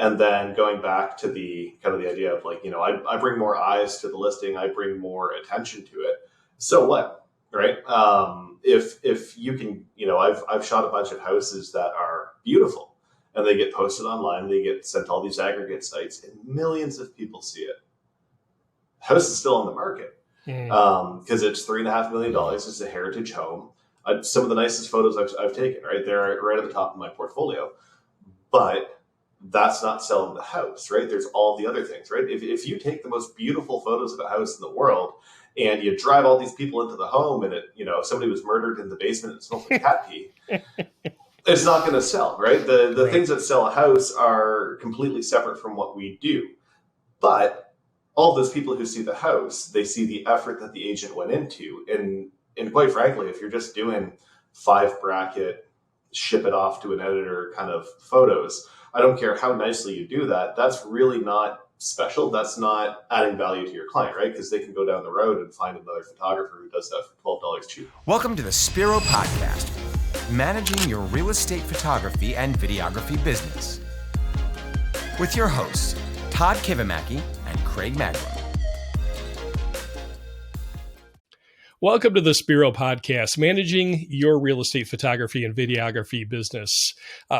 And then going back to the kind of the idea of like, I bring more eyes to the listing, I bring more attention to it. So what, right? If you can, I've shot a bunch of houses that are beautiful and they get posted online, they get sent to all these aggregate sites and millions of people see it. House is still on the market because it's $3.5 million. It's a heritage home. Some of the nicest photos I've taken, right? They're right at the top of my portfolio. But that's not selling the house, right? There's all the other things, right? If you take the most beautiful photos of a house in the world and you drive all these people into the home and somebody was murdered in the basement and it smells like cat pee, it's not going to sell, right? The things that sell a house are completely separate from what we do. But all those people who see the house, they see the effort that the agent went into. And quite frankly, if you're just doing 5 bracket, ship it off to an editor kind of photos, I don't care how nicely you do that. That's really not special. That's not adding value to your client, right? Because they can go down the road and find another photographer who does that for $12 cheaper. Welcome to the Spiro Podcast, managing your real estate photography and videography business. With your hosts, Todd Craig and Craig Magrum. Welcome to the Spiro Podcast, managing your real estate photography and videography business.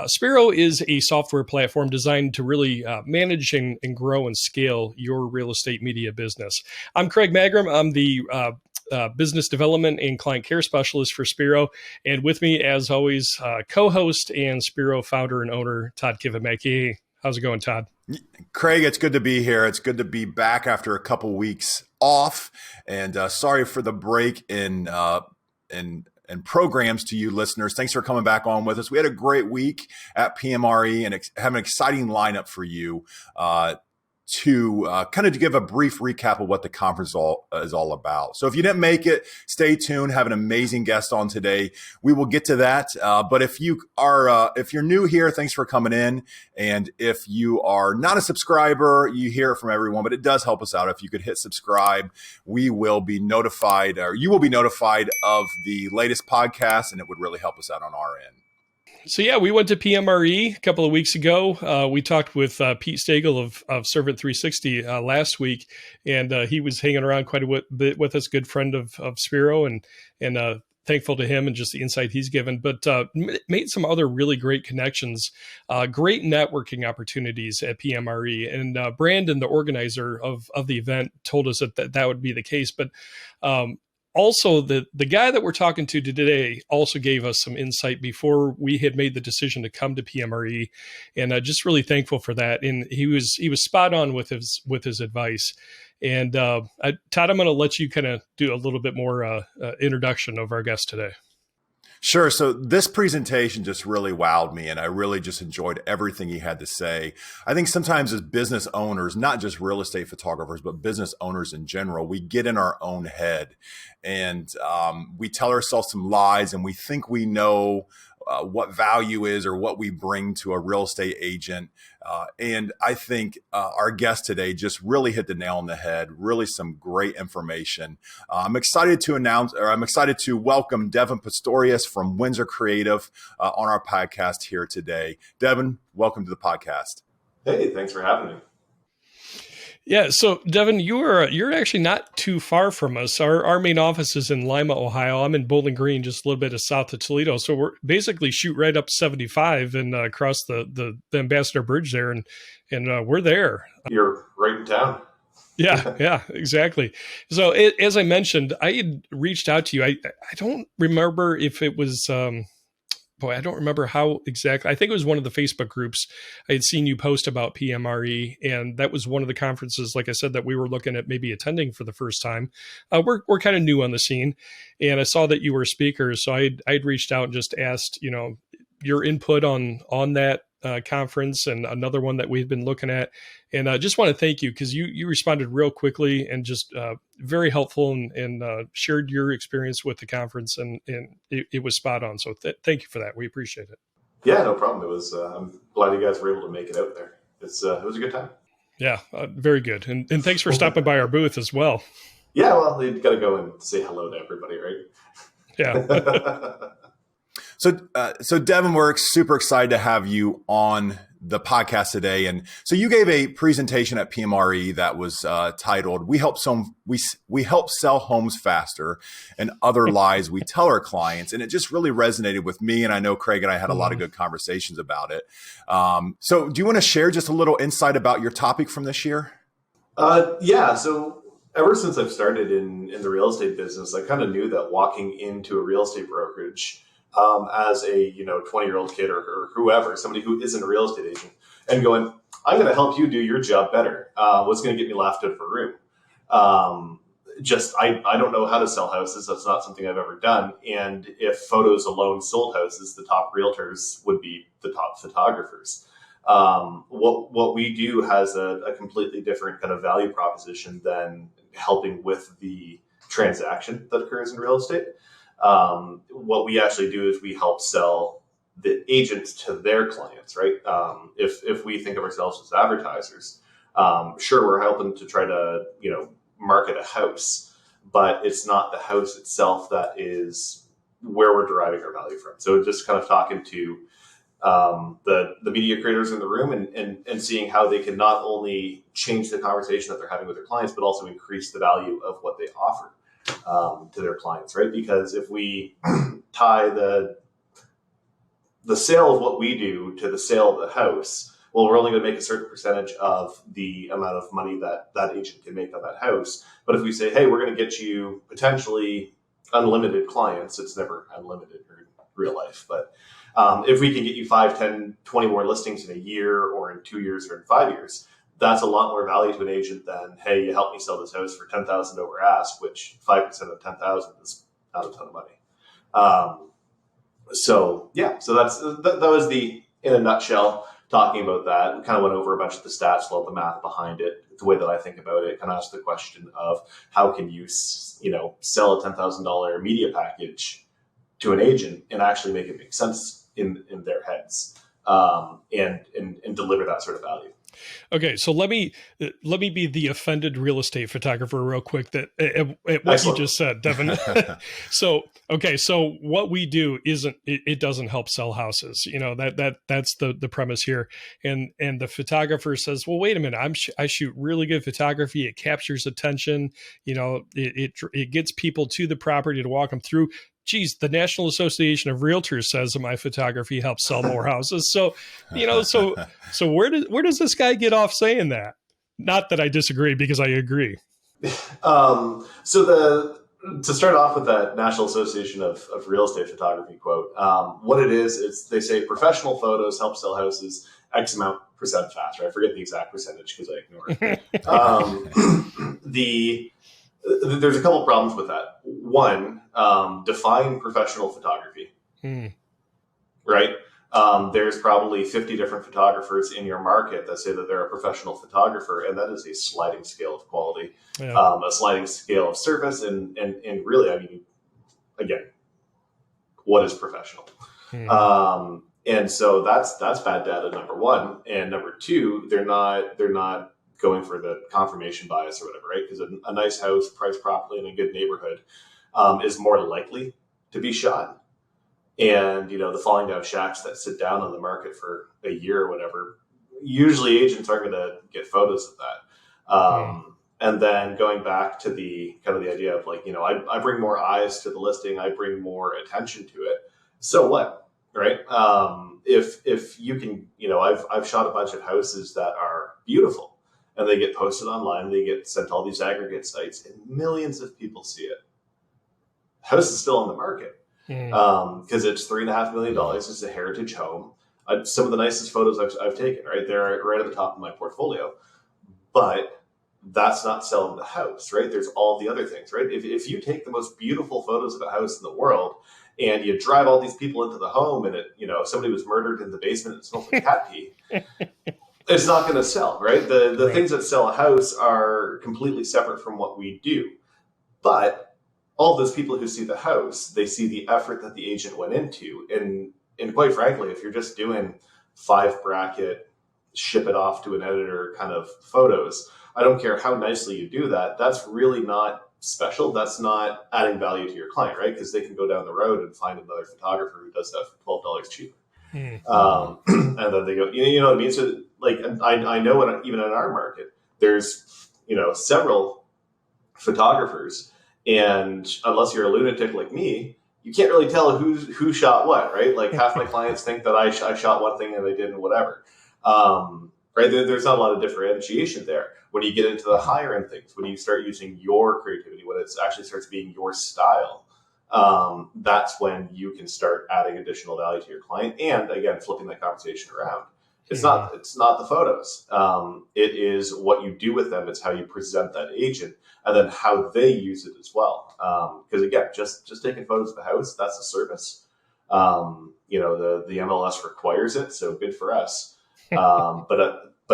Spiro is a software platform designed to really manage and grow and scale your real estate media business. I'm Craig Magrum. I'm the business development and client care specialist for Spiro. And with me, as always, co-host and Spiro founder and owner, Todd Craig. How's it going, Todd? Craig, it's good to be here. It's good to be back after a couple weeks off, and sorry for the break in programs to you listeners. Thanks for coming back on with us. We had a great week at PMRE and have an exciting lineup for you to kind of give a brief recap of what the conference is all about. So if you didn't make it, stay tuned. Have an amazing guest on today. We will get to that. But if you're new here, thanks for coming in. And if you are not a subscriber, you hear it from everyone, but it does help us out. If you could hit subscribe, we will be notified, or you will be notified of the latest podcast, and it would really help us out on our end. So yeah, we went to PMRE a couple of weeks ago. We talked with Pete Stagel of Servant 360 last week, and he was hanging around quite a bit with us, good friend of Spiro, and thankful to him and just the insight he's given, but made some other really great connections, great networking opportunities at PMRE. And Brandon, the organizer of the event, told us that would be the case. But also, the guy that we're talking to today also gave us some insight before we had made the decision to come to PMRE, and just really thankful for that. And he was spot on with his advice. And Todd, I'm going to let you kind of do a little bit more introduction of our guest today. Sure. So this presentation just really wowed me, and I really just enjoyed everything he had to say. I think sometimes as business owners, not just real estate photographers, but business owners in general, we get in our own head and we tell ourselves some lies, and we think we know what value is or what we bring to a real estate agent. And I think our guest today just really hit the nail on the head, really some great information. I'm excited to welcome Devon Pastorius from Windsor Creative on our podcast here today. Devon, welcome to the podcast. Hey, thanks for having me. Yeah. So Devon, you're actually not too far from us. Our main office is in Lima, Ohio. I'm in Bowling Green, just a little bit south of Toledo. So we're basically shoot right up 75 and across the Ambassador Bridge there. And we're there. You're right in town. Yeah, exactly. So as I mentioned, I had reached out to you. I don't remember if it was, I don't remember how exactly. I think it was one of the Facebook groups. I had seen you post about PMRE, and that was one of the conferences, like I said, that we were looking at maybe attending for the first time. We're kind of new on the scene, and I saw that you were a speaker, so I'd reached out and just asked, your input on that conference and another one that we've been looking at. And I just want to thank you because you responded real quickly and just very helpful and shared your experience with the conference, and it was spot on. So thank you for that. We appreciate it. Yeah, no problem. It was, I'm glad you guys were able to make it out there. It was a good time. Yeah, very good. And thanks for stopping by our booth as well. Yeah, well, you got to go and say hello to everybody, right? Yeah. So Devon, we're super excited to have you on the podcast today. And so you gave a presentation at PMRE that was titled, we help sell homes faster and other lies we tell our clients. And it just really resonated with me. And I know Craig and I had a lot of good conversations about it. So do you want to share just a little insight about your topic from this year? Yeah. So ever since I've started in the real estate business, I kind of knew that walking into a real estate brokerage as a 20-year-old kid or whoever, somebody who isn't a real estate agent, and going, I'm going to help you do your job better. What's going to get me laughed out of a room? I don't know how to sell houses. That's not something I've ever done. And if photos alone sold houses, the top realtors would be the top photographers. What we do has a completely different kind of value proposition than helping with the transaction that occurs in real estate. What we actually do is we help sell the agents to their clients, right? If we think of ourselves as advertisers, sure, we're helping to try to, market a house, but it's not the house itself that is where we're deriving our value from. So just kind of talking to the media creators in the room and seeing how they can not only change the conversation that they're having with their clients, but also increase the value of what they offer to their clients, right? Because if we tie the sale of what we do to the sale of the house, well, we're only going to make a certain percentage of the amount of money that agent can make on that house. But if we say, hey, we're going to get you potentially unlimited clients, it's never unlimited in real life, but if we can get you 5, 10, 20 more listings in a year or in 2 years or in 5 years, that's a lot more value to an agent than, hey, you helped me sell this house for $10,000 over ask, which 5% of 10,000 is not a ton of money. So that was in a nutshell, talking about that. We kind of went over a bunch of the stats, a lot of the math behind it, the way that I think about it, kind of asked the question of how can you, sell a $10,000 media package to an agent and actually make it make sense in their heads, and deliver that sort of value. Okay, so let me be the offended real estate photographer real quick at what you just said, Devon. So what we do it doesn't help sell houses. That's the premise here. And the photographer says, well, wait a minute, I shoot really good photography. It captures attention. It gets people to the property to walk them through. Geez, the National Association of Realtors says that my photography helps sell more houses. So, so where does this guy get off saying that? Not that I disagree, because I agree. To start off with that National Association of Real Estate Photography quote, what it is they say professional photos help sell houses X amount % faster. I forget the exact percentage because I ignore it. There's a couple problems with that. One, define professional photography, right? There's probably 50 different photographers in your market that say that they're a professional photographer, and that is a sliding scale of quality, a sliding scale of service, and really, I mean, again, what is professional? And so that's bad data, number one, and number two, they're not going for the confirmation bias or whatever, right? Because a nice house priced properly in a good neighborhood is more likely to be shot. And, the falling down shacks that sit down on the market for a year or whatever, usually agents aren't going to get photos of that. And then going back to the kind of the idea of I bring more eyes to the listing, I bring more attention to it. So what, right? If you can, I've shot a bunch of houses that are beautiful, and they get posted online, they get sent to all these aggregate sites, and millions of people see it. House is still on the market because it's $3.5 million. It's a heritage home. Some of the nicest photos I've taken, right? They're right at the top of my portfolio. But that's not selling the house, right? There's all the other things, right? If you take the most beautiful photos of a house in the world and you drive all these people into the home and somebody was murdered in the basement and it smells like cat pee, it's not going to sell, right? The things that sell a house are completely separate from what we do. But all those people who see the house, they see the effort that the agent went into. And quite frankly, if you're just doing 5 bracket, ship it off to an editor kind of photos, I don't care how nicely you do that. That's really not special. That's not adding value to your client, right? Because they can go down the road and find another photographer who does that for $12 cheaper. And then they go, you know what I mean? So like, I know even in our market, there's, several photographers, and unless you're a lunatic like me, you can't really tell who shot what, right? Like half my clients think that I shot one thing and they didn't, whatever. Right? There's not a lot of differentiation there. When you get into the higher end things, when you start using your creativity, when it actually starts being your style, that's when you can start adding additional value to your client. And again, flipping that conversation around. It's not the photos. It is what you do with them. It's how you present that agent, and then how they use it as well. Because again, just taking photos of the house, that's a service. The MLS requires it, so good for us. But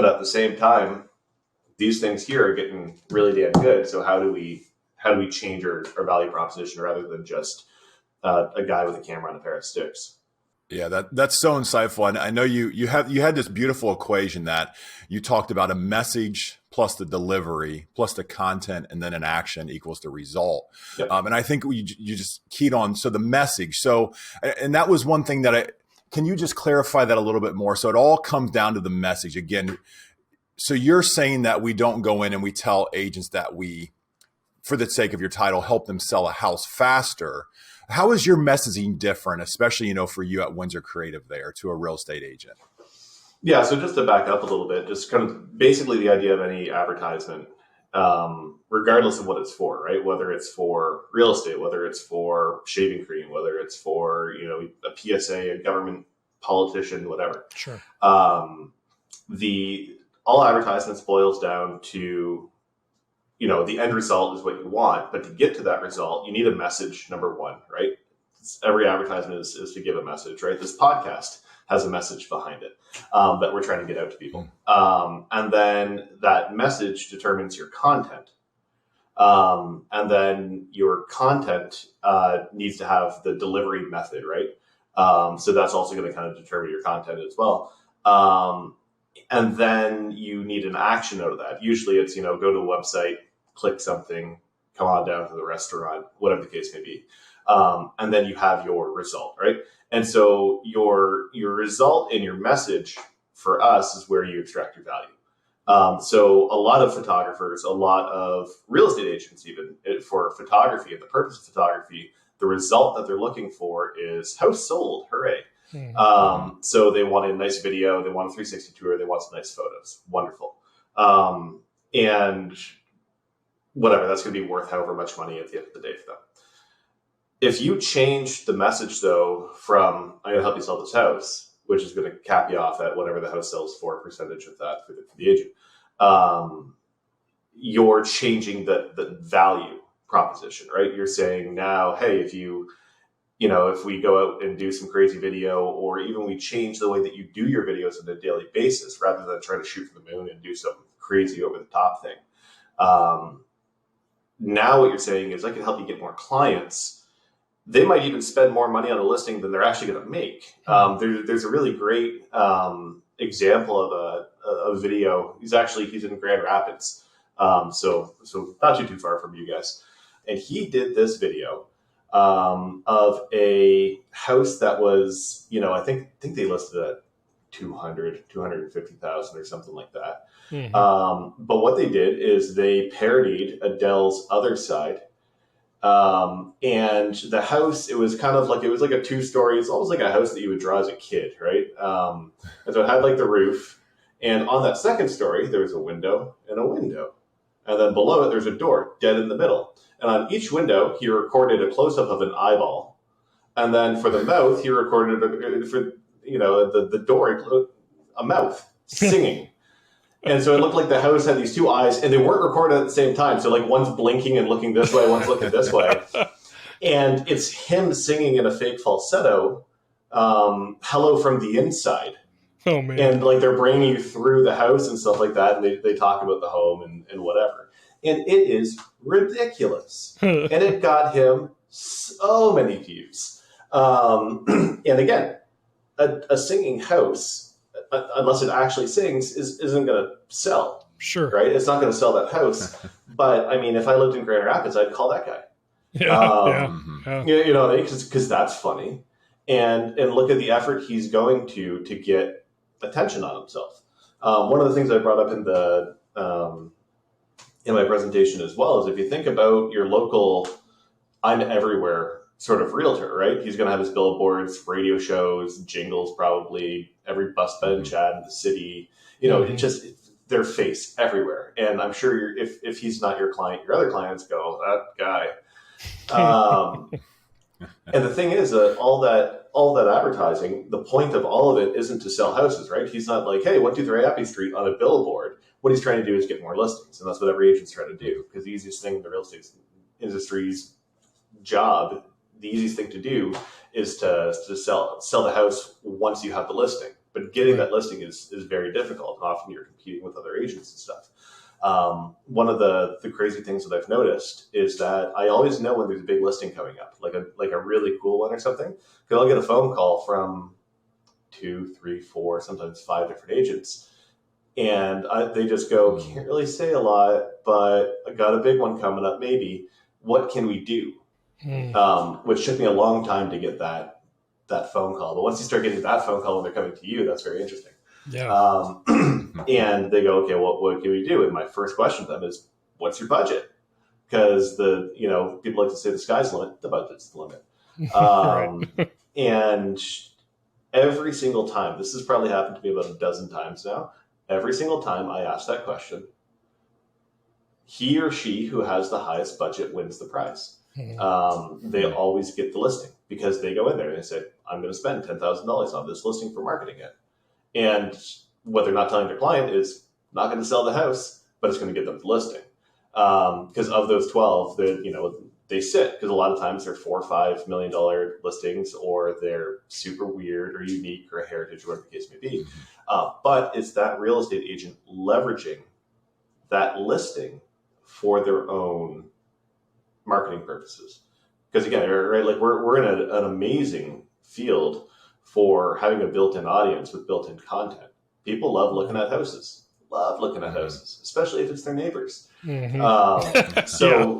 at the same time, these things here are getting really damn good. So how do we change our value proposition rather than just a guy with a camera and a pair of sticks? Yeah, that's so insightful. And I know you had this beautiful equation that you talked about: a message plus the delivery plus the content, and then an action equals the result. Yep. And I think you just keyed on, so the message. So, and that was one thing can you just clarify that a little bit more? So it all comes down to the message again. So you're saying that we don't go in and we tell agents that we, for the sake of your title, help them sell a house faster. How is your messaging different, especially, for you at Windsor Creative there, to a real estate agent? Yeah, so just to back up a little bit, just kind of basically the idea of any advertisement, regardless of what it's for, right? Whether it's for real estate, whether it's for shaving cream, whether it's for, a PSA, a government politician, whatever. Sure. All advertisements boils down to, the end result is what you want, but to get to that result, you need a message, number one, right? Every advertisement is to give a message, right? This podcast has a message behind it that we're trying to get out to people. And then that message determines your content. And then your content needs to have the delivery method, right? So that's also going to kind of determine your content as well. And then you need an action out of that. Usually it's, go to a website, click something, come on down to the restaurant, whatever the case may be. And then you have your result, right? And so your result and your message for us is where you extract your value. So a lot of photographers, a lot of real estate agents, even for photography and the purpose of photography, the result that they're looking for is house sold, hooray. So they want a nice video, they want a 360 tour, they want some nice photos. Wonderful. And whatever, that's going to be worth however much money at the end of the day for them. If you change the message, though, from I'm going to help you sell this house, which is going to cap you off at whatever the house sells for, a percentage of that for the agent, you're changing the value proposition, right? You're saying now, hey, if if we go out and do some crazy video, or even we change the way that you do your videos on a daily basis, rather than trying to shoot for the moon and do some crazy over the top thing. Now what you're saying is I can help you get more clients. They might even spend more money on a listing than they're actually going to make. There's a really great example of a video. He's in Grand Rapids. So not too far from you guys. And he did this video of a house that was, I think they listed it at 250,000 or something like that. But what they did is they parodied Adele's Other Side. And the house, it was like a 2-story, it's almost like a house that you would draw as a kid, right? And so it had like the roof, and on that second story, there was a window and a window. And then below it, there's a door dead in the middle. And on each window, he recorded a close-up of an eyeball. And then for the mouth, he recorded the door, a mouth singing. And so it looked like the house had these two eyes, and they weren't recorded at the same time. So like one's blinking and looking this way, one's looking this way. And it's him singing in a fake falsetto, hello from the inside. Oh, man. And like they're bringing you through the house and stuff like that. And they talk about the home and whatever. And it is ridiculous. And it got him so many views. And again, a singing house, unless it actually sings, isn't going to sell. Sure. Right? It's not going to sell that house. But I mean, if I lived in Grand Rapids, I'd call that guy. Yeah. You know what I mean? Because that's funny. and look at the effort he's going to get attention on himself. One of the things I brought up in my presentation as well is if you think about your local I'm everywhere sort of realtor, right? He's going to have his billboards, radio shows, jingles, probably every bus bench ad in the city. It just their face everywhere. And I'm sure if he's not your client, your other clients go, that guy. And the thing is that all that advertising, the point of all of it isn't to sell houses, right? He's not like, hey, 123 Happy Street on a billboard. What he's trying to do is get more listings. And that's what every agent's trying to do. Because the easiest thing in the real estate industry's job, the easiest thing to do is to sell the house once you have the listing. But getting that listing is very difficult. And often you're competing with other agents and stuff. One of the crazy things that I've noticed is that I always know when there's a big listing coming up, like a really cool one or something, because I'll get a phone call from 2, 3, 4, sometimes 5 different agents. And they just go, can't really say a lot, but I got a big one coming up, maybe. What can we do? Which took me a long time to get that phone call. But once you start getting that phone call when they're coming to you, that's very interesting. Yeah. And they go, okay, what can we do? And my first question to them is, what's your budget? Because people like to say the sky's the limit, the budget's the limit. Right. And every single time, this has probably happened to me about a dozen times now, every single time I ask that question, he or she who has the highest budget wins the prize. They always get the listing because they go in there and they say, I'm going to spend $10,000 on this listing for marketing it. And what they're not telling their client is not going to sell the house, but it's going to get them the listing. Because of those 12, they sit, because a lot of times they're $4 or $5 million listings, or they're super weird or unique or a heritage, or whatever the case may be. But it's that real estate agent leveraging that listing for their own marketing purposes. Because again, right, like we're in an amazing field for having a built-in audience with built-in content. People love looking at houses, especially if it's their neighbors. So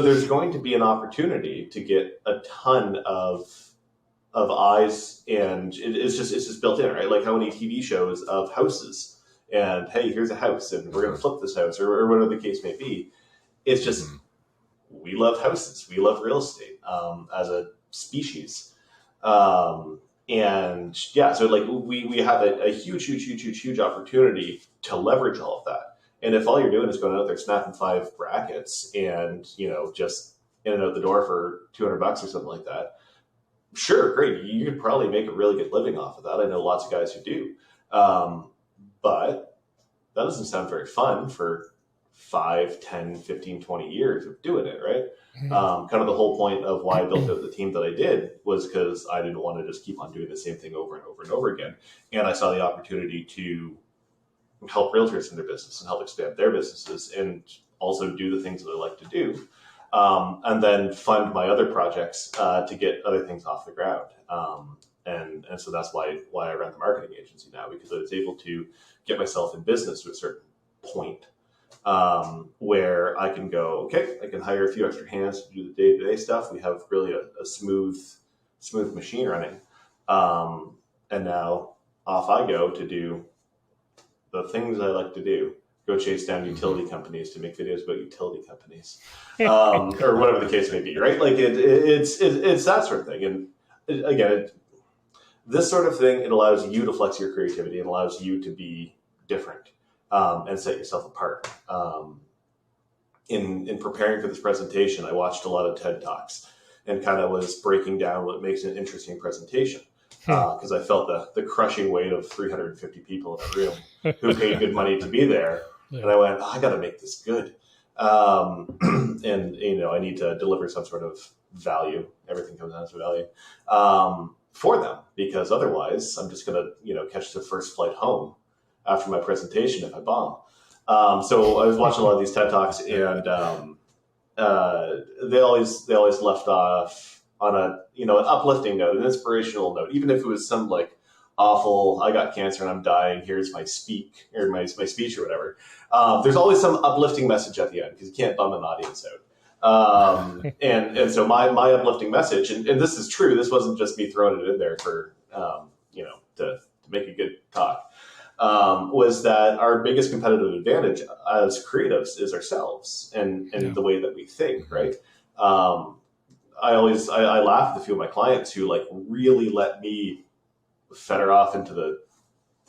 there's going to be an opportunity to get a ton of eyes, and it's just built in, right? Like how many TV shows of houses, and hey, here's a house, and we're going to flip this house, or whatever the case may be. It's just, we love houses. We love real estate as a species. And yeah, so like we have a huge opportunity to leverage all of that. And if all you're doing is going out there snapping 5 brackets and, just in and out the door for $200 or something like that, sure, great. You could probably make a really good living off of that. I know lots of guys who do. But that doesn't sound very fun for 5, 10, 15, 20 years of doing it, right? Kind of the whole point of why I built out the team that I did was because I didn't want to just keep on doing the same thing over and over and over again. And I saw the opportunity to help realtors in their business and help expand their businesses and also do the things that I like to do. And then fund my other projects to get other things off the ground. And so that's why I run the marketing agency now, because I was able to get myself in business to a certain point where I can go, okay, I can hire a few extra hands to do the day-to-day stuff. We have really a smooth machine running. And now off I go to do the things I like to do. Go chase down utility companies to make videos about utility companies, or whatever the case may be, right? Like it's that sort of thing. And again, this sort of thing, it allows you to flex your creativity and allows you to be different and set yourself apart. In preparing for this presentation, I watched a lot of TED Talks and kind of was breaking down what makes an interesting presentation. Because I felt the crushing weight of 350 people in a room who paid good money to be there. Yeah. And I went, I got to make this good. And, I need to deliver some sort of value. Everything comes down to value for them, because otherwise I'm just going to, catch the first flight home after my presentation if I bomb. So I was watching a lot of these TED Talks, and they always left off on an uplifting note, an inspirational note, even if it was some like awful, I got cancer and I'm dying, here's my speech or whatever. There's always some uplifting message at the end, because you can't bum an audience And so my uplifting message, and this is true, this wasn't just me throwing it in there for, to make a good talk, was that our biggest competitive advantage as creatives is ourselves and the way that we think, right? I laugh at a few of my clients who like really let me feather off into the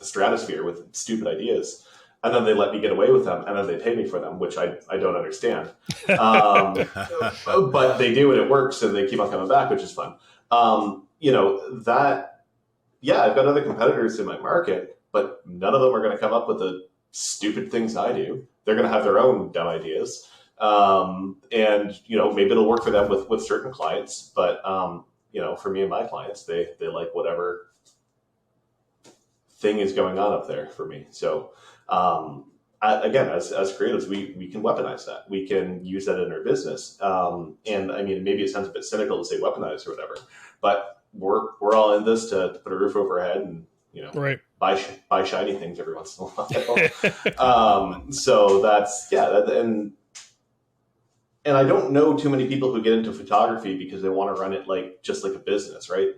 stratosphere with stupid ideas, and then they let me get away with them, and then they pay me for them, which I don't understand. But they do, and it works, and they keep on coming back, which is fun. I've got other competitors in my market, but none of them are going to come up with the stupid things I do. They're going to have their own dumb ideas. Maybe it'll work for them with certain clients, but, for me and my clients, they like whatever thing is going on up there for me. So, again, as creatives, we can weaponize that. We can use that in our business. And I mean, maybe it sounds a bit cynical to say weaponize or whatever, but we're all in this to put a roof over our head and, right. buy shiny things every once in a while. So that's, and I don't know too many people who get into photography because they want to run it just like a business, right?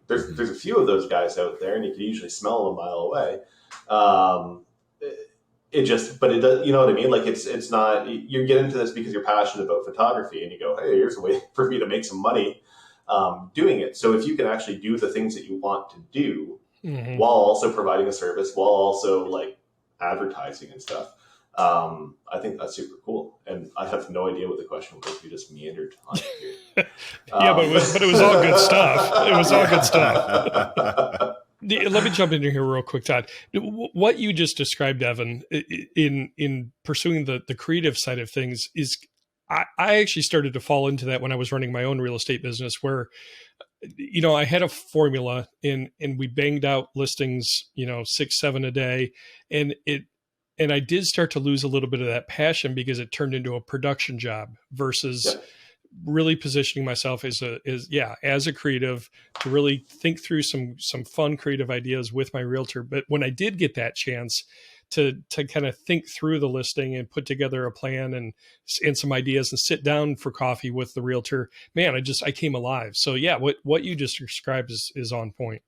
There's a few of those guys out there, and you can usually smell them a mile away. But it does, you know what I mean? Like it's not, you get into this because you're passionate about photography, and you go, hey, here's a way for me to make some money doing it. So if you can actually do the things that you want to do while also providing a service, while also like advertising and stuff, I think that's super cool. And I have no idea what the question was. We just meandered on it here. But it was all good stuff. It was all good stuff. Let me jump in here real quick, Todd. What you just described, Devon, in pursuing the creative side of things is, I actually started to fall into that when I was running my own real estate business, where, I had a formula and we banged out listings, 6, 7 a day. And I did start to lose a little bit of that passion because it turned into a production job versus really positioning myself as a creative to really think through some fun creative ideas with my realtor. But when I did get that chance to kind of think through the listing and put together a plan and some ideas and sit down for coffee with the realtor, man, I came alive. So yeah, what you just described is on point.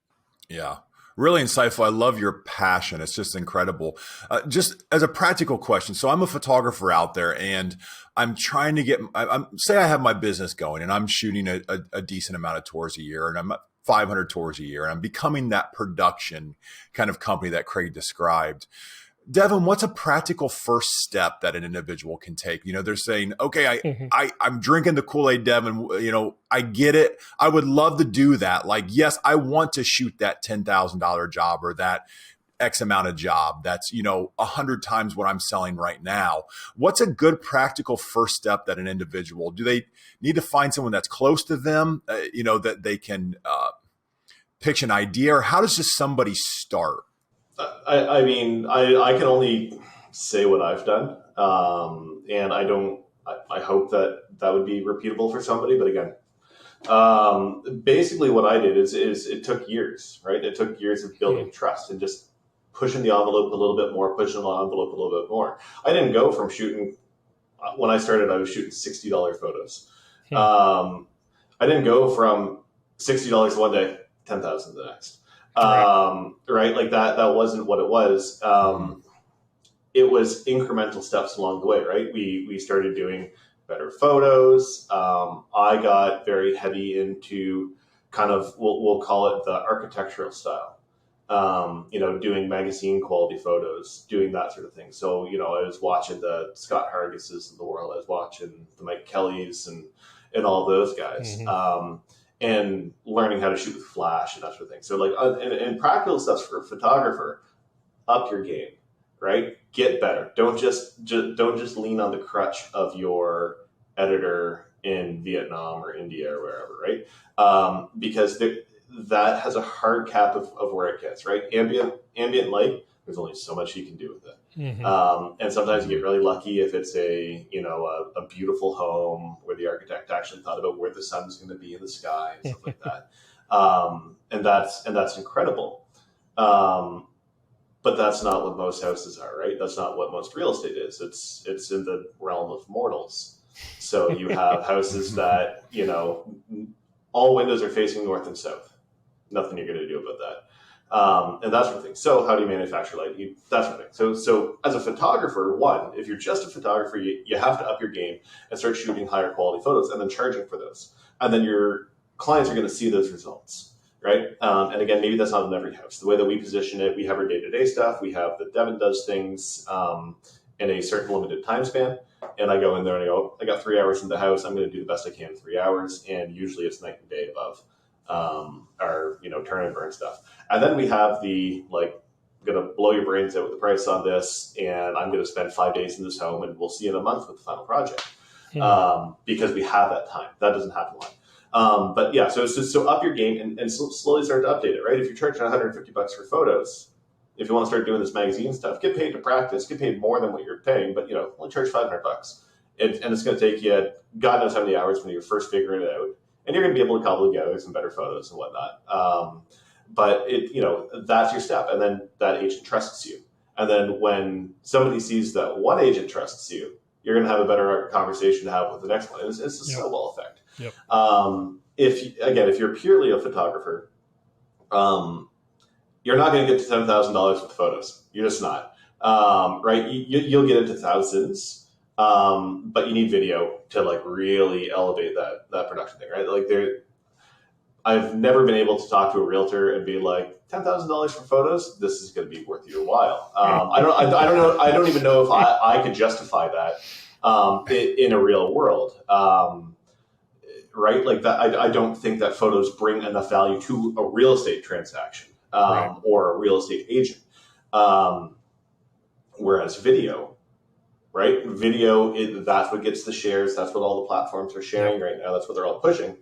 Yeah. Really insightful. I love your passion. It's just incredible. Just as a practical question. So I'm a photographer out there, and I'm trying to say I have my business going, and I'm shooting a decent amount of tours a year, and I'm at 500 tours a year, and I'm becoming that production kind of company that Craig described. Devon, what's a practical first step that an individual can take? They're saying, okay, I'm drinking the Kool-Aid, Devon, I get it. I would love to do that. Like, yes, I want to shoot that $10,000 job or that X amount of job. That's, 100 times what I'm selling right now. What's a good practical first step that an individual, do they need to find someone that's close to them, that they can pitch an idea, or how does just somebody start? I can only say what I've done. And I hope that would be repeatable for somebody. But again, basically what I did is it took years, right? It took years of building trust and just pushing the envelope a little bit more, pushing the envelope a little bit more. I didn't go from shooting, when I started, I was shooting $60 photos. I didn't go from $60 one day, $10,000 the next. Right? Like that wasn't what it was. It was incremental steps along the way, right? We started doing better photos. I got very heavy into kind of, we'll call it the architectural style. Doing magazine quality photos, doing that sort of thing. So, I was watching the Scott Hargises of the world. I was watching the Mike Kellys and all those guys. And learning how to shoot with flash and that sort of thing. So like, and practical stuff for a photographer, up your game, right? Get better. Don't just lean on the crutch of your editor in Vietnam or India or wherever, right? Because that has a hard cap of where it gets, right? Ambient light, there's only so much you can do with it. And sometimes you get really lucky if it's a beautiful home where the architect actually thought about where the sun's going to be in the sky and stuff like that. And that's incredible. But that's not what most houses are, right? That's not what most real estate is. It's in the realm of mortals. So you have houses that, all windows are facing north and south. Nothing you're going to do about that. And that sort of thing. So how do you manufacture light? That sort of thing. So as a photographer, if you're just a photographer, you have to up your game and start shooting higher quality photos and then charging for those. And then your clients are going to see those results, right? And again, maybe that's not in every house. The way that we position it, we have our day-to-day stuff. We have that Devon does things in a certain limited time span. And I go in there and I go, I got 3 hours in the house. I'm going to do the best I can in 3 hours. And usually it's night and day above our, turn and burn stuff. And then we have the, I'm going to blow your brains out with the price on this. And I'm going to spend 5 days in this home and we'll see in a month with the final project. Because we have that time. That doesn't happen a lot. But yeah, so it's just, so up your game and slowly start to update it, right? If you're charging $150 for photos, if you want to start doing this magazine stuff, get paid to practice, get paid more than what you're paying, but only charge $500. And it's going to take you God knows how many hours when you're first figuring it out, and you're going to be able to cobble together some better photos and whatnot. But that's your step, and then that agent trusts you. And then when somebody sees that one agent trusts you, you're going to have a better conversation to have with the next one. It's a snowball effect. Yep. If you're purely a photographer, you're not going to get to $10,000 with photos. You're just not, right? You'll get into thousands, but you need video to really elevate that production thing, right? I've never been able to talk to a realtor and be like, $10,000 for photos. This is going to be worth your while. I don't know. I don't even know if I could justify that in a real world. Right? Like that. I don't think that photos bring enough value to a real estate transaction. Right. Or a real estate agent. Whereas video, right? Video, that's what gets the shares. That's what all the platforms are sharing right now. That's what they're all pushing.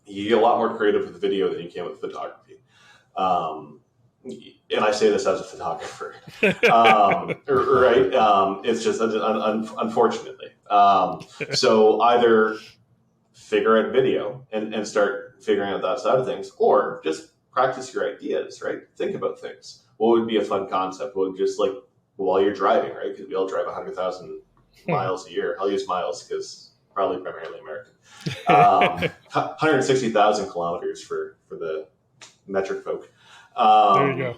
You get a lot more creative with video than you can with photography. And I say this as a photographer, right? It's just unfortunately. So either figure out video and start figuring out that side of things, or just practice your ideas, right? Think about things. What would be a fun concept? What would just while you're driving, right? Because we all drive 100,000 miles a year. I'll use miles because probably primarily American. 160,000 kilometers for the metric folk. There you go.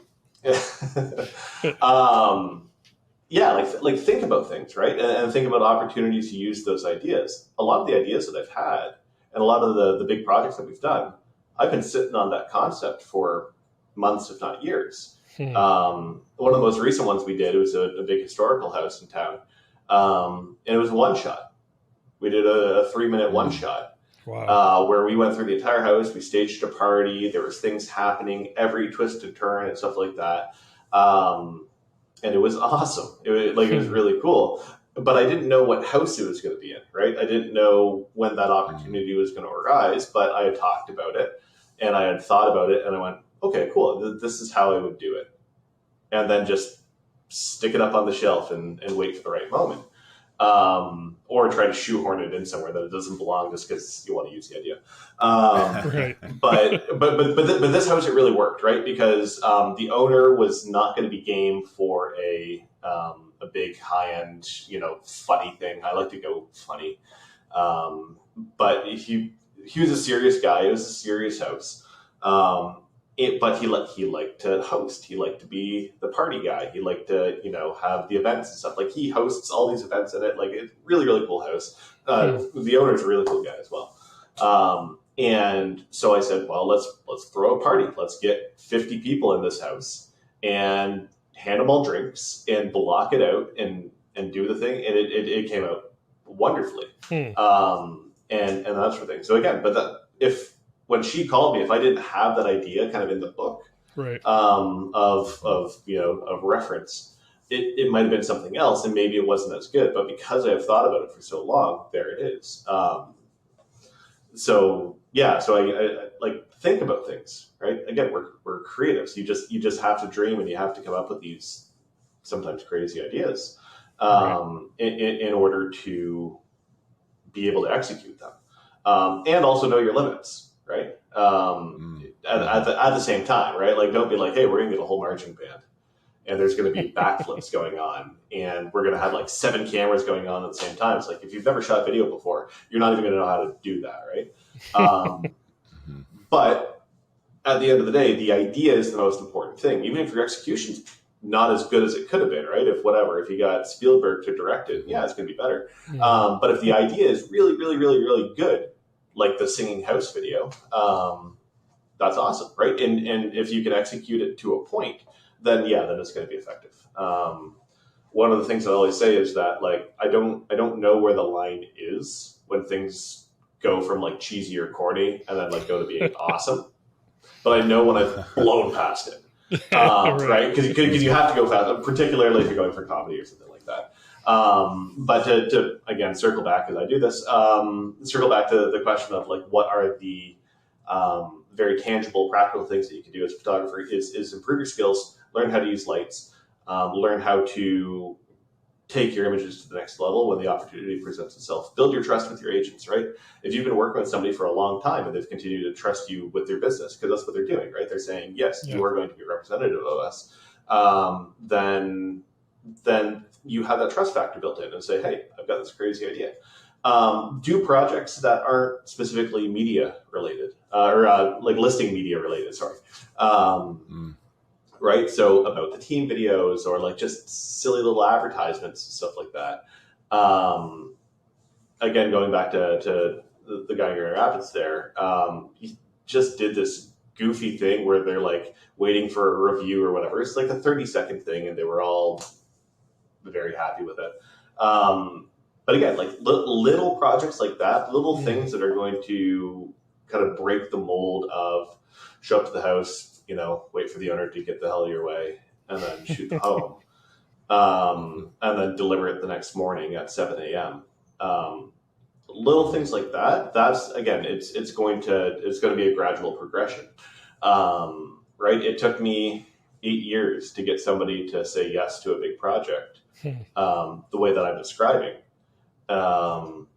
Think about things, right? And think about opportunities to use those ideas. A lot of the ideas that I've had and a lot of the big projects that we've done, I've been sitting on that concept for months, if not years. One of the most recent ones we did, it was a big historical house in town. And it was a one shot. We did a 3-minute one shot. Wow. Where we went through the entire house. We staged a party. There was things happening, every twist and turn and stuff like that. And it was awesome. It was really cool. But I didn't know what house it was going to be in, right? I didn't know when that opportunity was going to arise, but I had talked about it and I had thought about it and I went, okay, cool. This is how I would do it. And then just stick it up on the shelf and wait for the right moment. Or try to shoehorn it in somewhere that it doesn't belong just because you want to use the idea. Right. But this house, it really worked, right? Because the owner was not going to be game for a big high-end, funny thing. I like to go funny. But he was a serious guy. It was a serious house. But he liked to host. He liked to be the party guy. He liked to, have the events and stuff. He hosts all these events in it. It's really, really cool house. The owner's a really cool guy as well. And so I said, well, let's throw a party. Let's get 50 people in this house and hand them all drinks and block it out and do the thing. And it came out wonderfully. And that sort of thing. So again, when she called me, if I didn't have that idea kind of in the book, right, of reference, it might have been something else, and maybe it wasn't as good. But because I've thought about it for so long, there it is. So I think about things, right? Again, we're creatives. You just have to dream, and you have to come up with these sometimes crazy ideas in order to be able to execute them, and also know your limits. Right. At the same time, right? Don't be like, hey, we're gonna get a whole marching band and there's going to be backflips going on, and we're going to have like 7 cameras going on at the same time. It's like, if you've never shot video before, you're not even going to know how to do that, right? But at the end of the day, the idea is the most important thing. Even if your execution's not as good as it could have been, right? If you got Spielberg to direct it, yeah, it's going to be better. But if the idea is really, really, really, really good, like the singing house video, that's awesome, right? And if you can execute it to a point, then it's going to be effective. One of the things I always say is that, like, I don't know where the line is when things go from like cheesy or corny and then like go to being awesome, but I know when I've blown past it. Right? Because you have to go fast, particularly if you're going for comedy or something like that. But to again circle back, as I do this, circle back to the question of like, what are the very tangible, practical things that you can do as a photographer is improve your skills, learn how to use lights, learn how to take your images to the next level when the opportunity presents itself. Build your trust with your agents, right? If you've been working with somebody for a long time and they've continued to trust you with their business, because that's what they're doing, right? They're saying, yes, you are going to be a representative of us. Then you have that trust factor built in and say, hey, I've got this crazy idea. Do projects that aren't specifically media related, or like listing media related, sorry. Right? So about the team videos or like just silly little advertisements and stuff like that. Again, going back to the guy in Grand Rapids there, he just did this goofy thing where they're like waiting for a review or whatever. It's like a 30-second thing and they were all very happy with it. But again, like little projects like that, little things that are going to kind of break the mold of show up to the house, wait for the owner to get the hell your way, and then shoot the home, and then deliver it the next morning at 7 a.m. Little things like that. That's again, it's going to be a gradual progression, right? It took me 8 years to get somebody to say yes to a big project, the way that I'm describing, and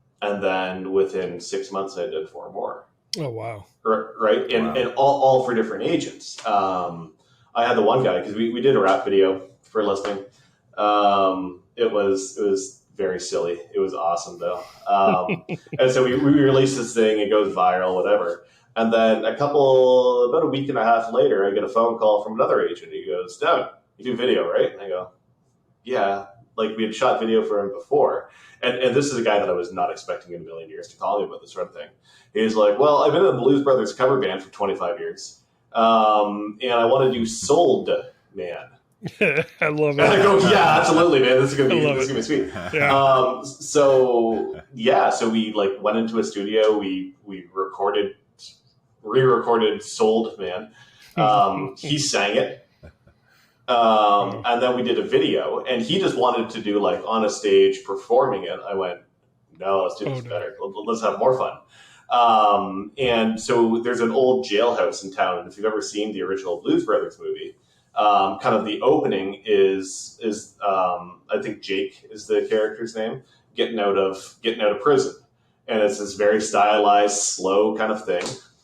then within 6 months, I did 4 more. Oh, wow. Right. And all for different agents. I had the one guy, because we did a rap video for listing. It was very silly. It was awesome though. And so we released this thing, it goes viral, whatever. And then about a week and a half later, I get a phone call from another agent. He goes, Devon, you do video, right? And I go, yeah. Like, we had shot video for him before. And this is a guy that I was not expecting in a million years to call me about this sort of thing. He's like, well, I've been in the Blues Brothers cover band for 25 years. And I want to do Sold Man. I love it. And I go, yeah, absolutely, man. This is gonna be sweet. Yeah. So we like went into a studio, we re-recorded Sold Man. He sang it. And then we did a video, and he just wanted to do like on a stage performing it. I went, no, let's do this better. Let's have more fun. And so there's an old jailhouse in town, and if you've ever seen the original Blues Brothers movie, kind of the opening is I think Jake is the character's name, getting out of prison, and it's this very stylized, slow kind of thing.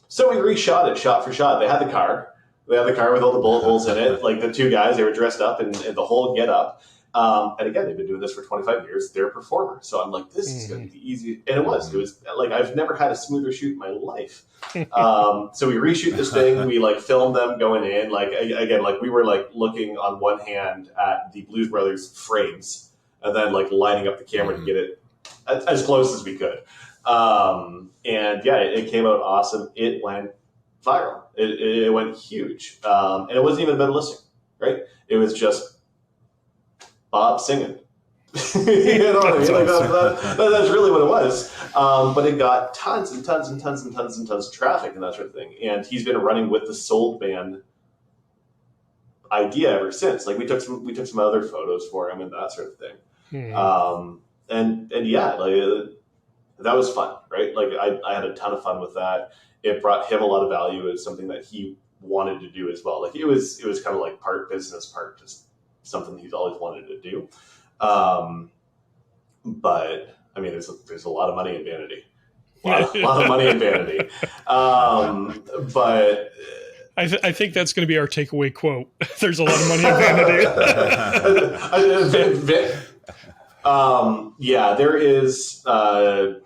So we reshot it, shot for shot. They had the car. They had the car with all the bullet holes in it. Like the 2 guys, they were dressed up in the whole get up. And again, they've been doing this for 25 years. They're a performer. So I'm like, this is going to be the easy. And it was like, I've never had a smoother shoot in my life. So we reshoot this thing. We like filmed them going in. Like, again, like we were like looking on one hand at the Blues Brothers frames and then like lining up the camera to get it as close as we could. And yeah, it came out awesome. It went viral. It went huge. And it wasn't even about a listing, right? It was just Bob singing. You know what I mean? Like that's really what it was. But it got tons and tons and tons and tons and tons of traffic and that sort of thing. And he's been running with the Sold Man idea ever since. Like we took some other photos for him and that sort of thing. And yeah, like that was fun, right? Like I had a ton of fun with that. It brought him a lot of value. It was something that he wanted to do as well. Like it was kind of like part business, part just something he's always wanted to do. But I mean, there's a lot of money in vanity. A lot of money in vanity. But I think that's going to be our takeaway quote. There's a lot of money in vanity. Yeah, there is. How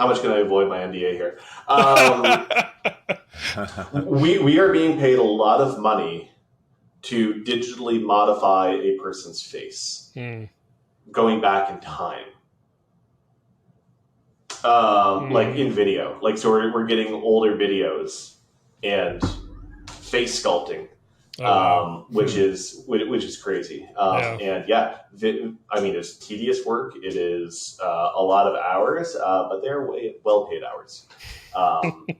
much can I avoid my NDA here? We are being paid a lot of money to digitally modify a person's face, going back in time. Like in video, like, so we're getting older videos and face sculpting, which is crazy. And yeah, I mean, it's tedious work. It is a lot of hours, but they're well paid hours.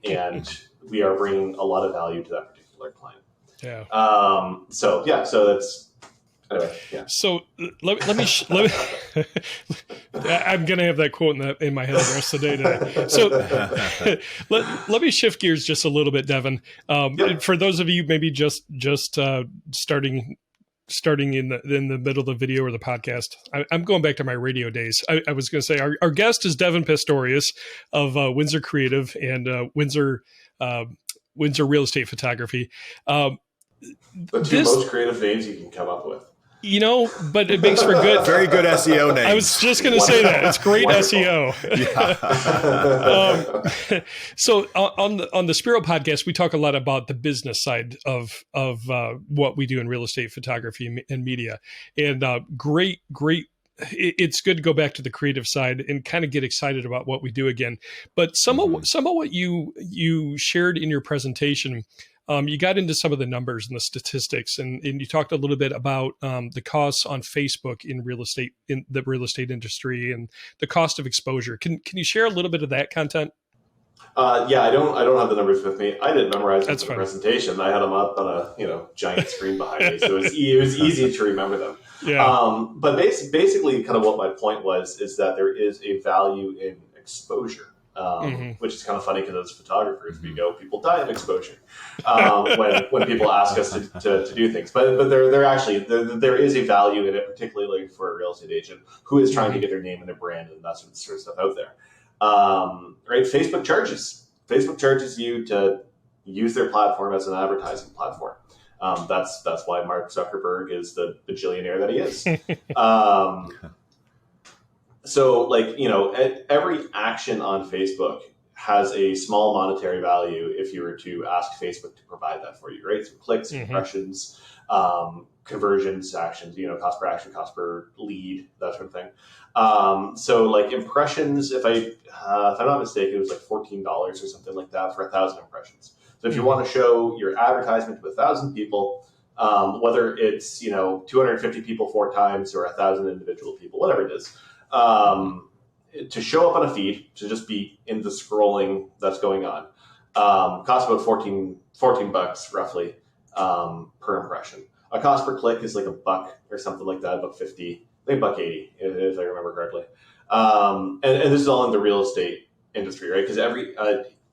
And we are bringing a lot of value to that particular client. Yeah. So that's. Anyway, yeah. So let me I'm going to have that quote in my head the rest of the day today. So let me shift gears just a little bit, Devon. For those of you maybe just starting in the middle of the video or the podcast, I'm going back to my radio days. I was going to say our guest is Devon Pastorius of Windsor Creative and Windsor Real Estate Photography. The two most creative names you can come up with. But it makes for good, very good SEO names. I was just going to say that it's great SEO. So on the Spiro podcast, we talk a lot about the business side of what we do in real estate photography and media, and great. It's good to go back to the creative side and kind of get excited about what we do again. But some of what you shared in your presentation. You got into some of the numbers and the statistics, and you talked a little bit about the costs on Facebook in the real estate industry and the cost of exposure. Can you share a little bit of that content? Yeah, I don't have the numbers with me. I didn't memorize them for the presentation. I had them up on a giant screen behind me, so it was easy to remember them. Yeah. But basically, kind of what my point was is that there is a value in exposure. Which is kind of funny because as photographers, people die of exposure when people ask us to do things. But there is a value in it, particularly for a real estate agent who is trying to get their name and their brand and that sort of stuff out there. Right? Facebook charges you to use their platform as an advertising platform. That's why Mark Zuckerberg is the bajillionaire that he is. So, every action on Facebook has a small monetary value if you were to ask Facebook to provide that for you, right? So clicks, impressions, conversions, actions, cost per action, cost per lead, that sort of thing. So impressions, if I'm not mistaken, it was like $14 or something like that for 1,000 impressions. So if you want to show your advertisement to 1,000 people, whether it's, 250 people 4 times or 1,000 individual people, whatever it is, to show up on a feed, to just be in the scrolling that's going on, costs about $14 roughly per impression. A cost per click is like $1 or something like that, $1.50, I think $1.80 if I remember correctly. And this is all in the real estate industry, right? Because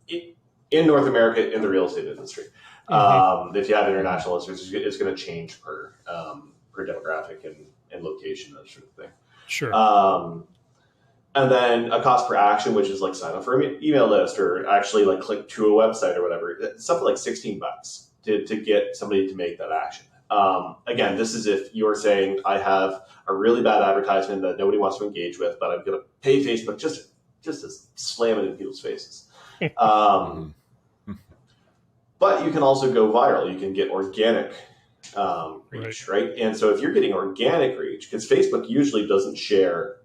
in North America, in the real estate industry, if you have international listeners, it's going to change per demographic and location, that sort of thing. Sure. And then a cost per action, which is like sign up for an email list or actually click to a website or whatever. It's something like $16 to get somebody to make that action. Again, this is if you're saying I have a really bad advertisement that nobody wants to engage with, but I'm going to pay Facebook just to slam it in people's faces. But you can also go viral. You can get organic reach, right? And so if you're getting organic reach, because Facebook usually doesn't share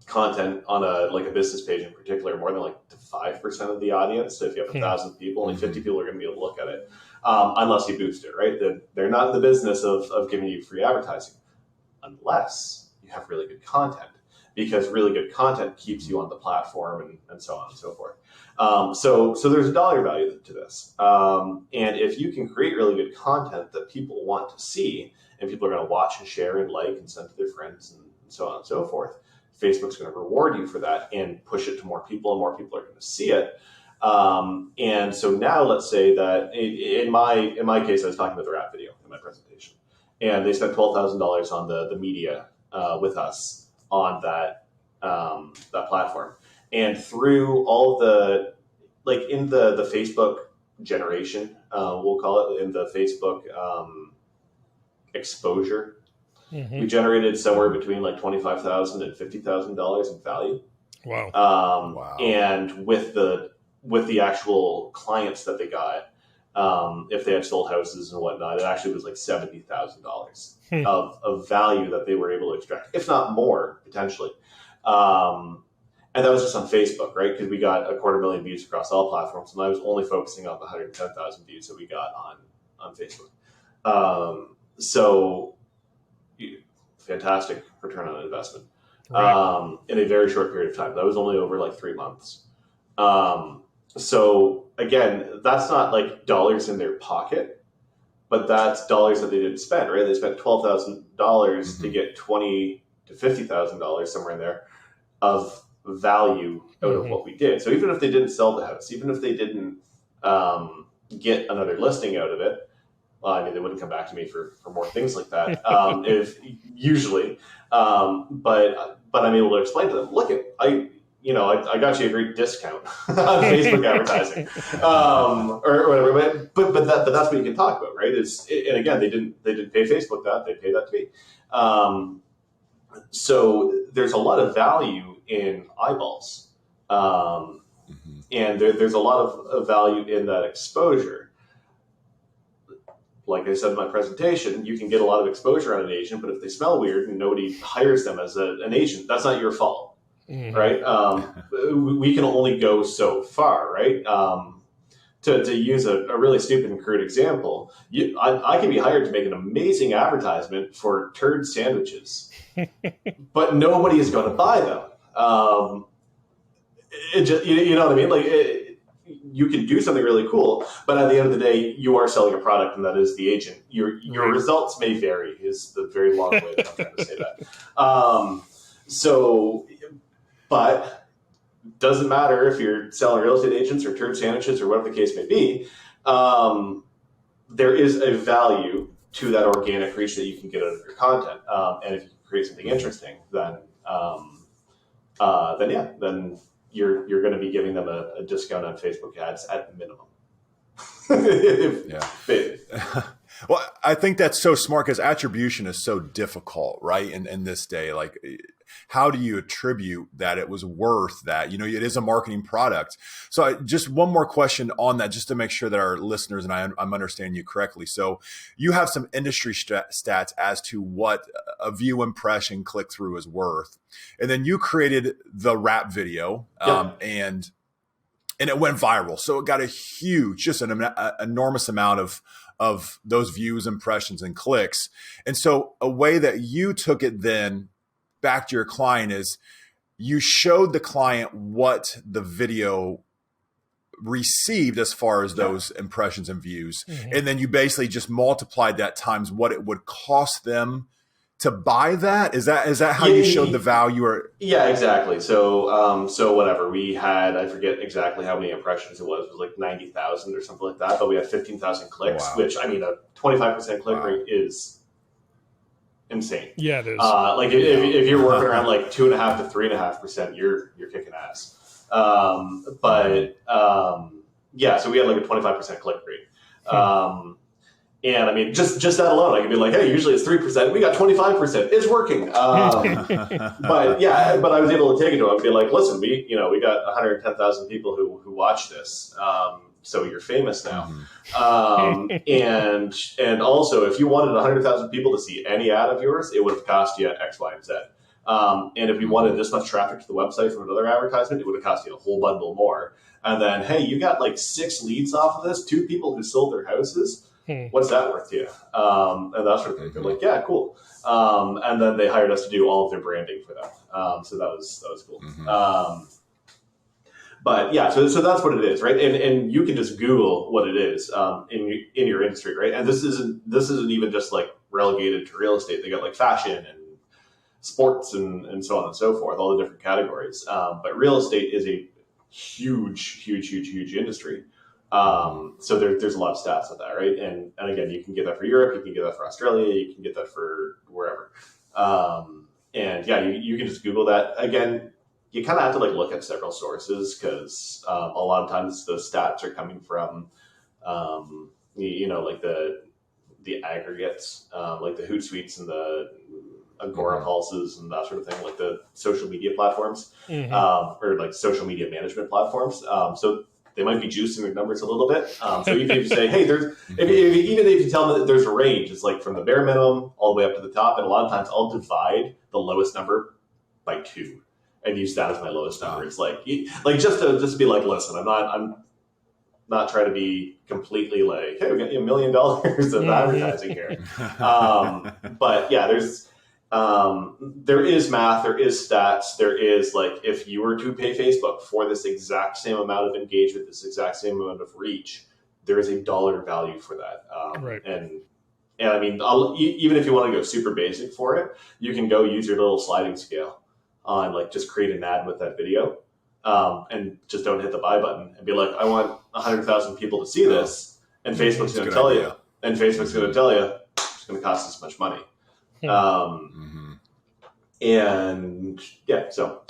content on a business page in particular more than 5% of the audience. So if you have 1,000 people, only 50 people are going to be able to look at it, unless you boost it, right? They're not in the business of giving you free advertising unless you have really good content, because really good content keeps you on the platform and so on and so forth. So there's a dollar value to this. And if you can create really good content that people want to see and people are going to watch and share and like and send to their friends and so on and so forth, Facebook's going to reward you for that and push it to more people, and more people are going to see it. And so now let's say that in my case, I was talking about the rap video in my presentation, and they spent $12,000 on the media with us on that platform. And through all the, in the Facebook generation, we'll call it, in the Facebook exposure. We generated somewhere between like $25,000 and $50,000 in value. Wow. Wow. And with the actual clients that they got, if they had sold houses and whatnot, it actually was like $70,000 of value that they were able to extract, if not more, potentially. And that was just on Facebook, right? Because we got 250,000 views across all platforms, and I was only focusing on the 110,000 views that we got on Facebook. So fantastic return on investment in a very short period of time. That was only over like 3 months. So again, that's not like dollars in their pocket, but that's dollars that they didn't spend, right? They spent $12,000 to get $20,000 to $50,000, somewhere in there, of value out of what we did. So even if they didn't sell the house, even if they didn't get another listing out of it, well, I mean, they wouldn't come back to me for more things like that, if usually. But I'm able to explain to them, look, I got you a great discount on Facebook advertising, or whatever. But that's what you can talk about, right? And again, they didn't pay Facebook that; they paid that to me. So there's a lot of value in eyeballs, and there's a lot of value in that exposure. Like I said in my presentation, you can get a lot of exposure on an agent, but if they smell weird and nobody hires them as an agent, that's not your fault, right? We can only go so far, right? To use a really stupid and crude example, I can be hired to make an amazing advertisement for turd sandwiches, but nobody is going to buy them. You know what I mean? Like, you can do something really cool, but at the end of the day, you are selling a product, and that is the agent. Your results may vary, is the very long way that I'm trying to say that. But doesn't matter if you're selling real estate agents or turd sandwiches or whatever the case may be. There is a value to that organic reach that you can get out of your content, and if you create something interesting, then you're going to be giving them a discount on Facebook ads at minimum. Well, I think that's so smart, because attribution is so difficult, right? In this day, like, how do you attribute that it was worth that? You know, it is a marketing product. So just one more question on that, just to make sure that our listeners and I'm understanding you correctly. So you have some industry stats as to what a view, impression, click through is worth. And then you created the rap video, and it went viral. So it got a huge, just an enormous amount of those views, impressions, and clicks. And so a way that you took it then back to your client is you showed the client what the video received as far as those impressions and views. And then you basically just multiplied that times what it would cost them to buy that. Is that how you showed the value? Or exactly. So whatever we had, I forget exactly how many impressions it was like 90,000 or something like that, but we had 15,000 clicks, which, I mean, a 25% click rate is insane. Yeah, it is. Like if you're working around like 2.5 to 3.5%, you're kicking ass. So we had like a 25% click rate. And I mean, just that alone, I could be like, hey, usually it's 3%. We got 25%. It's working. But I was able to take it to him and be like, listen, we got 110,000 people who watch this. So you're famous now. And also, if you wanted 100,000 people to see any ad of yours, it would have cost you X, Y, and Z. And if you wanted this much traffic to the website from another advertisement, it would have cost you a whole bundle more. And then, hey, you got like 6 leads off of this, 2 people who sold their houses. What's that worth to you? And that sort of thing. They're like, yeah, cool. And then they hired us to do all of their branding for them. So that was cool. But yeah, so that's what it is, right? And you can just Google what it is in your industry, right? And this isn't even just like relegated to real estate. They got like fashion and sports and so on and so forth, all the different categories. But real estate is a huge industry. So there's a lot of stats on that, right? And again, you can get that for Europe, you can get that for Australia, you can get that for wherever. And yeah, you can just Google that. Again, you kind of have to like look at several sources, because a lot of times the stats are coming from like the aggregates, like the Hootsuites and the Agora Pulses and that sort of thing, like the social media platforms, or like social media management platforms. So they might be juicing their numbers a little bit. So even if you say, hey, even if you tell them that there's a range, it's like from the bare minimum all the way up to the top. And a lot of times I'll divide the lowest number by 2 and use that as my lowest number. It's like just to be like, listen, I'm not trying to be completely like, hey, we got you $1 million of advertising here. But yeah, there is math, there is stats, there is like, if you were to pay Facebook for this exact same amount of engagement, this exact same amount of reach, there is a dollar value for that. Right. And I mean, even if you want to go super basic for it, you can go use your little sliding scale on like just create an ad with that video. And just don't hit the buy button and be like, I want 100,000 people to see this. And Facebook's going to tell you, it's going to cost this much money. And yeah, so,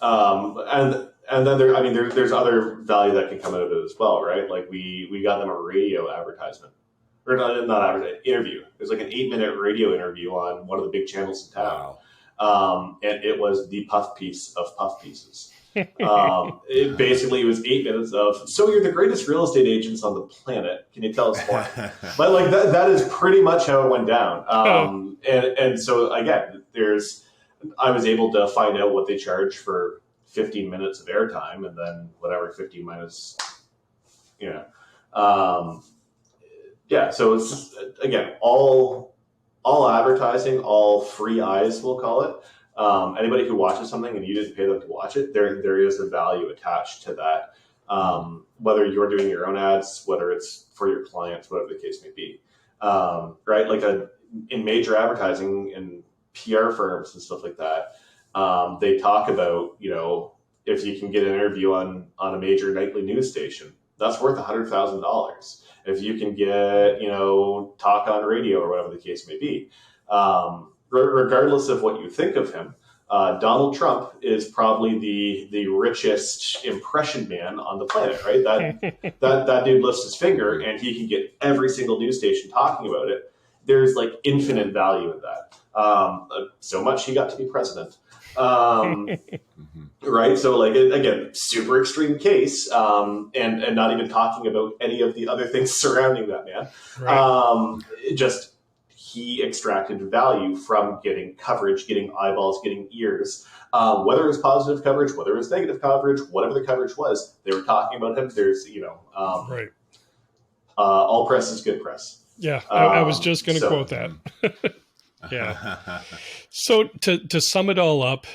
and then there's other value that can come out of it as well, right? Like we got them a radio advertisement, or not advertisement, interview. There's like an 8-minute radio interview on one of the big channels in town. And it was the puff piece of puff pieces. It basically was 8 minutes of, so you're the greatest real estate agents on the planet. Can you tell us more? But like that is pretty much how it went down. And so again, I was able to find out what they charge for 15 minutes of airtime, and then whatever 15 minus, so it's again, all advertising, all free eyes, we'll call it. Anybody who watches something and you didn't pay them to watch it, there is a value attached to that. Whether you're doing your own ads, whether it's for your clients, whatever the case may be, right? Like in major advertising and PR firms and stuff like that, they talk about, if you can get an interview on a major nightly news station, that's worth $100,000. If you can get, talk on radio or whatever the case may be. Regardless of what you think of him, Donald Trump is probably the richest impression man on the planet, right? That dude lifts his finger and he can get every single news station talking about it. There's like infinite value in that. So much he got to be president. Right? So like, again, super extreme case, and not even talking about any of the other things surrounding that man. Right. He extracted value from getting coverage, getting eyeballs, getting ears, whether it was positive coverage, whether it was negative coverage, whatever the coverage was, they were talking about him. There's, right. All press is good press. Yeah. I was just going to quote that. Yeah. So to sum it all up,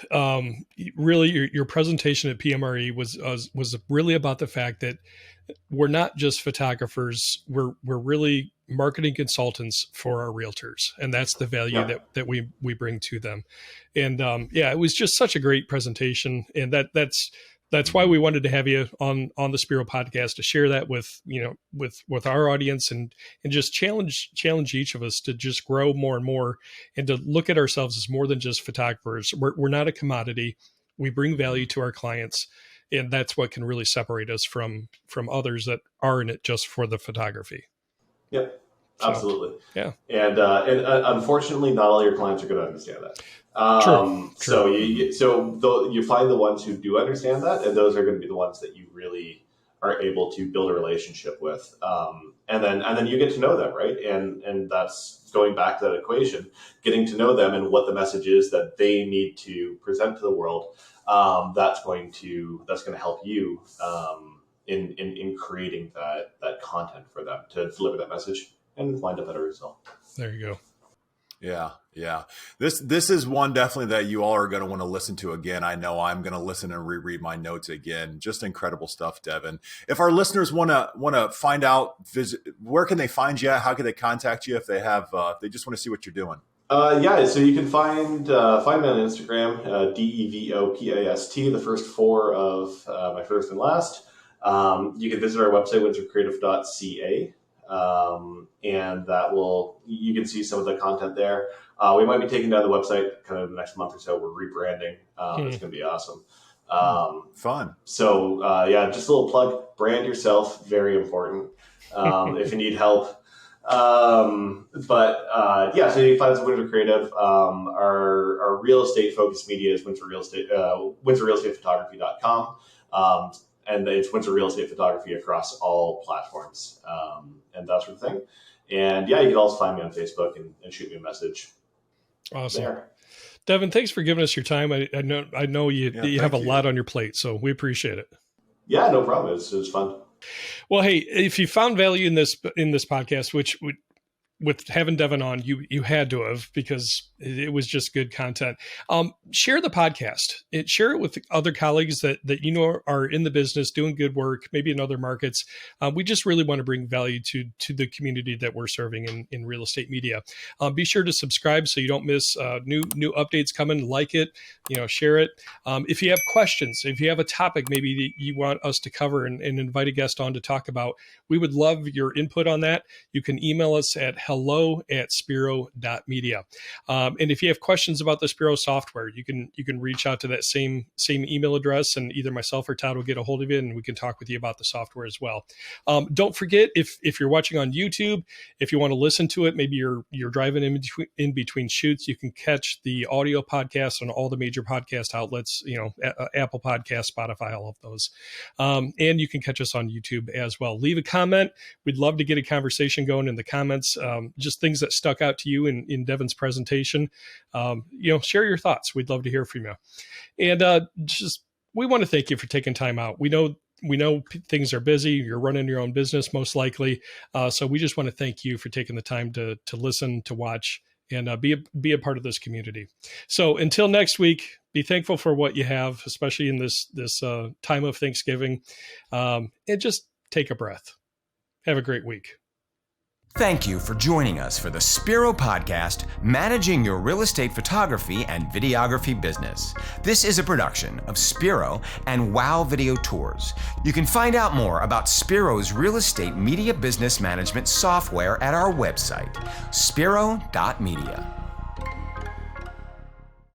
really your presentation at PMRE was really about the fact that we're not just photographers. We're really marketing consultants for our realtors. And that's the value that we bring to them. And it was just such a great presentation. And that's why we wanted to have you on the Spiro podcast to share that with our audience and just challenge each of us to just grow more and more and to look at ourselves as more than just photographers. We're not a commodity. We bring value to our clients, and that's what can really separate us from others that are in it just for the photography. Yep, absolutely. Yeah. And unfortunately, not all your clients are going to understand that. True. So you find the ones who do understand that, and those are going to be the ones that you really are able to build a relationship with. And then you get to know them, right? And that's going back to that equation, getting to know them and what the message is that they need to present to the world. That's going to help you in creating that content for them to deliver that message and wind up at a result. There you go. Yeah. This is one definitely that you all are going to want to listen to again. I know I'm going to listen and reread my notes again. Just incredible stuff, Devon. If our listeners want to find out, where can they find you? How can they contact you if they have? They just want to see what you're doing. So you can find me on Instagram, DEVOPAST, the first 4 of my first and last. You can visit our website, windsorcreative.ca. And you can see some of the content there. We might be taking down the website kind of the next month or so. We're rebranding. It's going to be awesome. Fun. So, just a little plug, brand yourself. Very important. if you need help. So you can find us at Windsor Creative. Our real estate focused media is WindsorRealEstatePhotography.com. And it's Windsor Real Estate Photography across all platforms, and that sort of thing. And you can also find me on Facebook and shoot me a message. Awesome. There. Devon, thanks for giving us your time. I know you have a lot on your plate, so we appreciate it. Yeah, no problem. It was fun. Well, hey, if you found value in this podcast, which with having Devon on, you had to have, because it was just good content. Share the podcast. Share it with other colleagues that you know are in the business, doing good work, maybe in other markets. We just really want to bring value to the community that we're serving in real estate media. Be sure to subscribe so you don't miss new updates coming. Like it, share it. If you have questions, if you have a topic maybe that you want us to cover and invite a guest on to talk about, we would love your input on that. You can email us at hello@spiro.media. And if you have questions about the Spiro software, you can reach out to that same email address, and either myself or Todd will get a hold of you and we can talk with you about the software as well. Don't forget, if you're watching on YouTube, if you want to listen to it, maybe you're driving in between shoots, you can catch the audio podcast on all the major podcast outlets, Apple Podcasts, Spotify, all of those. And you can catch us on YouTube as well. Leave a comment. We'd love to get a conversation going in the comments. Just things that stuck out to you in Devon's presentation. Share your thoughts. We'd love to hear from you. And we want to thank you for taking time out. We know things are busy. You're running your own business, most likely. So we just want to thank you for taking the time to listen, to watch, and be a part of this community. So until next week, be thankful for what you have, especially in this time of Thanksgiving, and just take a breath. Have a great week. Thank you for joining us for the Spiro Podcast, Managing Your Real Estate Photography and Videography Business. This is a production of Spiro and Wow Video Tours. You can find out more about Spiro's real estate media business management software at our website, spiro.media.